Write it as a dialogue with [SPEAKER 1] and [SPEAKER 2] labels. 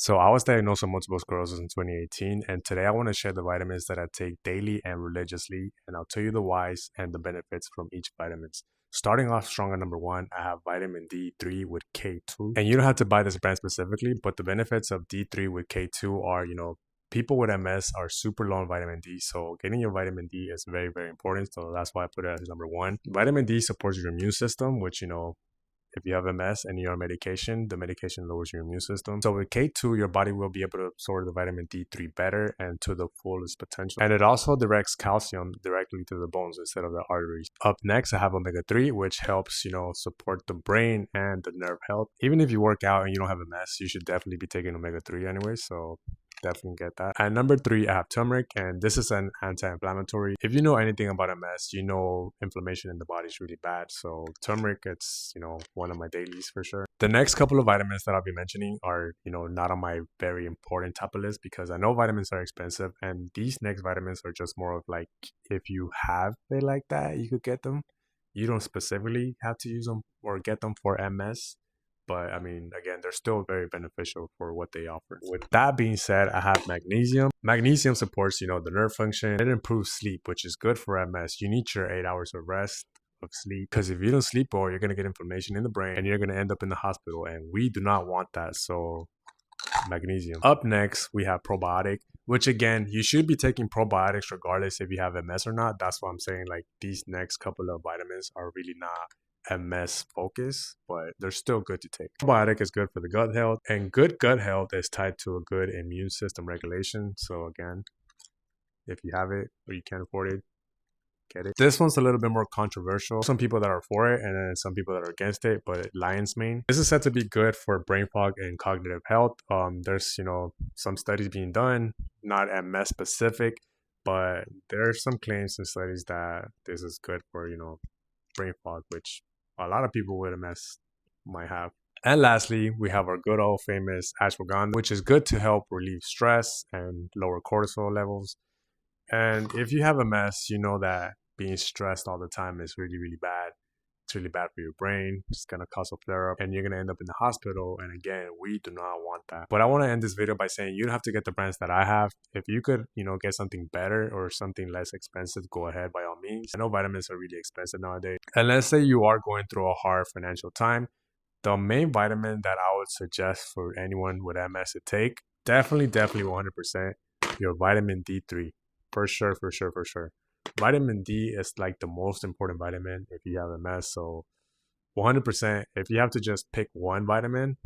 [SPEAKER 1] So I was diagnosed with multiple sclerosis in 2018, and today I want to share the vitamins that I take daily and religiously, and I'll tell you the whys and the benefits from each vitamins. Starting off strong at number one, I have vitamin D3 with K2. And you don't have to buy this brand specifically, but the benefits of D3 with K2 are, people with MS are super low on vitamin D. So getting your vitamin D is very, very important. So that's why I put it as number one. Vitamin D supports your immune system, which, if you have MS and you're on medication, the medication lowers your immune system. So with K2, your body will be able to absorb the vitamin D3 better and to the fullest potential. And it also directs calcium directly to the bones instead of the arteries. Up next, I have omega-3, which helps, support the brain and the nerve health. Even if you work out and you don't have MS, you should definitely be taking omega-3 anyway. So definitely get that. And number three, I have turmeric, and this is an anti-inflammatory. If you know anything about MS, you know inflammation in the body is really bad. So turmeric, it's one of my dailies for sure. The next couple of vitamins that I'll be mentioning are not on my very important type of list because I know vitamins are expensive, and these next vitamins are just more of like if you have it like that, you could get them. You don't specifically have to use them or get them for MS. But I mean, again, they're still very beneficial for what they offer. With that being said, I have magnesium. Magnesium supports, the nerve function. It improves sleep, which is good for MS. You need your 8 hours of rest of sleep because if you don't sleep well, you're going to get inflammation in the brain and you're going to end up in the hospital. And we do not want that. So magnesium. Up next, we have probiotic, which again, you should be taking probiotics regardless if you have MS or not. That's why I'm saying like these next couple of vitamins are really not MS focus, but they're still good to take. Probiotic is good for the gut health, and good gut health is tied to a good immune system regulation. So again, if you have it or you can't afford it, get it. This one's a little bit more controversial. Some people that are for it and then some people that are against it, but lion's mane. This is said to be good for brain fog and cognitive health. There's, some studies being done, not MS specific, but there are some claims and studies that this is good for, brain fog, which a lot of people with MS might have. And lastly, we have our good old famous ashwagandha, which is good to help relieve stress and lower cortisol levels. And if you have MS, you know that being stressed all the time is really, really bad. It's really bad for your brain. It's going to cause a flare up and you're going to end up in the hospital. And again, we do not want that. But I want to end this video by saying you don't have to get the brands that I have. If you could, get something better or something less expensive, go ahead by all means. I know vitamins are really expensive nowadays. And let's say you are going through a hard financial time. The main vitamin that I would suggest for anyone with MS to take, definitely 100%, your vitamin D3. For sure. Vitamin D is like the most important vitamin if you have MS. So 100%, if you have to just pick one vitamin,